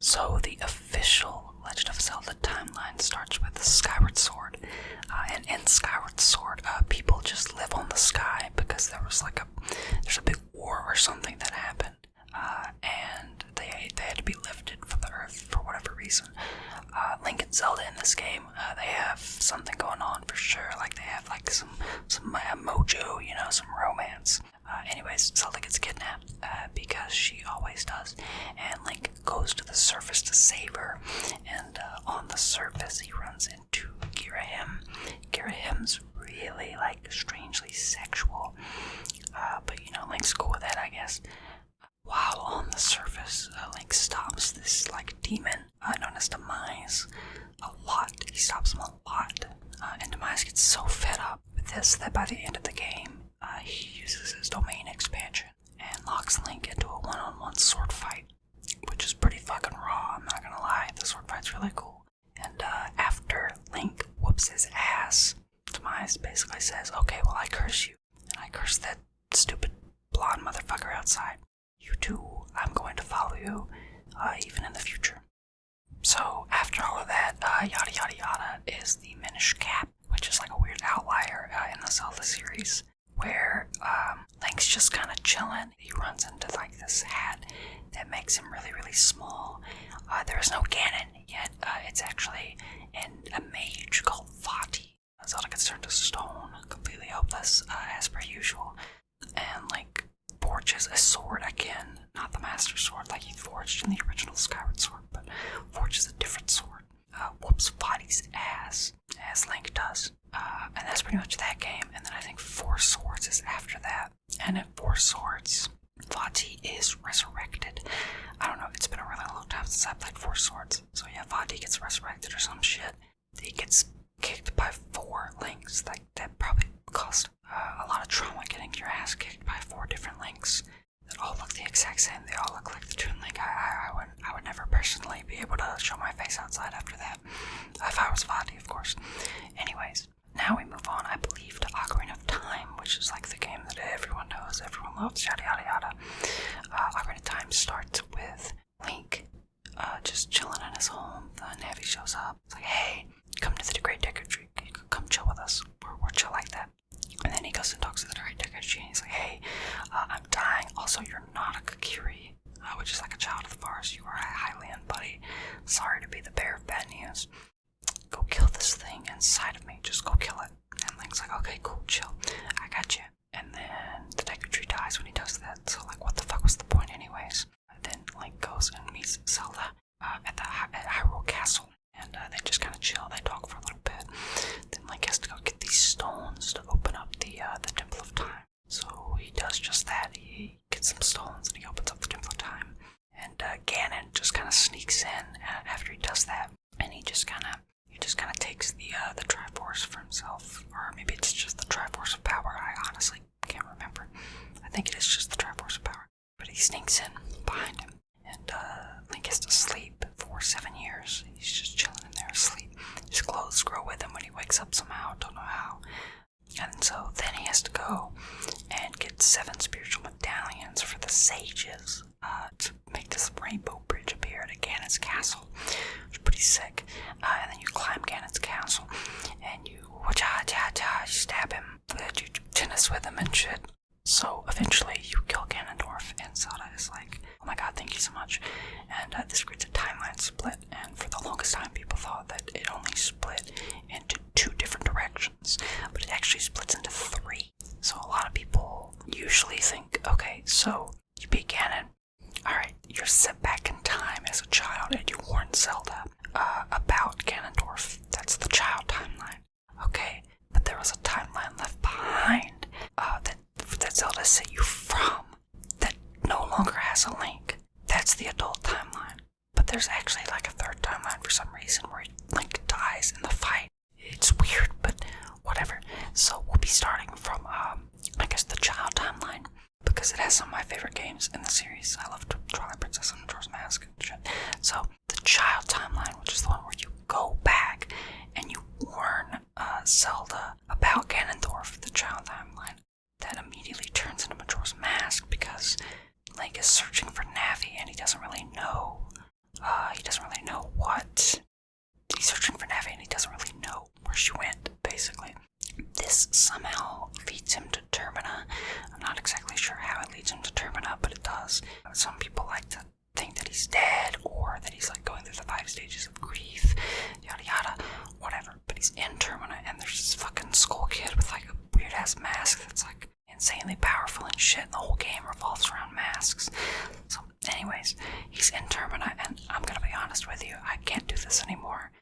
So the official Legend of Zelda timeline starts with the Skyward Sword, and in Skyward Sword, people just live on the sky because there's a big war or something that happened, and they had to be lifted from the earth for whatever reason. Link and Zelda in this game, they have something going on for sure. Like they have like some mojo, some romance. Anyways, Zelda gets kidnapped because she always does, and Link goes to the surface to save her. And on the surface, he runs into Girahim. Girahim's really strangely sexual, but Link's cool with that, I guess. While on the surface, Link stops this demon known as Demise a lot. He stops him a lot, and Demise gets so fed up with this that by the end of the game, he uses his domain expansion and locks Link into a one-on-one sword fight, which is pretty fucking raw, I'm not gonna lie. The sword fight's really cool. And after Link whoops his ass, Demise basically says, okay, well, I curse you, and I curse that stupid blonde motherfucker outside. You too, I'm going to follow you, even in the future. So after all of that, yada yada yada, is the Minish Cap, which is like a weird outlier in the Zelda series, where Link's just kind of chilling. He runs into this hat that makes him really, really small. There is no Ganon yet. It's actually a mage called Vati. Zelda gets turned to stone, completely hopeless, as per usual. And forges a sword again, not the Master Sword like he forged in the original Skyward Sword, but forges a different sword. Whoops Vati's ass, as Link does. And that's pretty much that game. And then I think Four Swords is after that. And in Four Swords, Vati is resurrected. I don't know, it's been a really long time since I played Four Swords. So yeah, Vati gets resurrected or some shit. He gets kicked by 4 Links. That probably caused a lot of trauma, getting your ass kicked by 4 different Links that all look the exact same. They all look like the Toon Link. I would never personally be able to show my face outside after that. If I was Vati, of course. Anyways, now we move on, I believe, to Ocarina of Time, which is the game that everyone knows, everyone loves, yada yada yada. Ocarina of Time starts with Link just chilling in his home. The Navi shows up. It's like, hey, come to the Great Deku Tree. Come chill with us. We're chill like that. And then he goes and talks to the Great Deku Tree, and he's like, hey, I'm dying. Also, you're not a Kakiri, which is like a child of the forest. You are a Hylian, buddy. Sorry to be the bearer of bad news. Go kill this thing inside of me. Just go kill it. And Link's like, okay, cool, chill. I got you. And then the Deku Tree dies when he does that. So, what the fuck was the point anyways? Then Link goes and meets Zelda at Hyrule Castle. And they just kind of chill. They talk for a little bit. Then Link has to go get these stones to open up the Temple of Time. So he does just that. He gets some stones and he opens up the Temple of Time. And Ganon just kind of sneaks in after he does that. And he just kind of takes the Triforce for himself. Or maybe it's just the Triforce of Power. I honestly can't remember. I think it is just the Triforce of Power. But he sneaks in behind him. And Link has to sleep for 7 years. He's just chilling in there asleep. His clothes grow with him when he wakes up somehow. Don't know how. And so then he has to go and get 7 spiritual medallions for the sages to make this rainbow bridge appear at Ganon's castle. It's pretty sick. And then you climb Ganon's castle and you stab him, you tennis with him and shit. So eventually you kill Ganondorf, and Zelda is like, oh my god, thank you so much. And this creates a timeline split, and for the longest time people thought that it only split into 2 different directions, but it actually splits into 3. So a lot of people usually think, okay, so you beat Ganon, alright, you're set back in time as a child and you warn Zelda about Ganondorf. That's the child timeline. Okay, but there was a timeline left behind that Zelda set you from that no longer has a Link. That's the adult timeline. But there's actually a 3rd timeline for some reason where Link dies in the fight. It's weird, but whatever. So we'll be starting from, the child timeline, because it has some of my favorite games in the series. I love Twilight Princess and Majora's Mask and shit. So the child timeline, which is the one where you go back and you warn Zelda about Ganondorf, the child timeline, that immediately turns into Majora's Mask because Link is searching for Navi and he doesn't really know. leads him to Termina. I'm not exactly sure how it leads him to Termina, but it does. Some people like to think that he's dead, or that he's like going through the 5 stages of grief, yada yada, whatever. But he's in Termina, and there's this fucking skull kid with like a weird ass mask that's like insanely powerful and shit, and the whole game revolves around masks. So anyways, he's in Termina, and I'm gonna be honest with you, I can't do this anymore.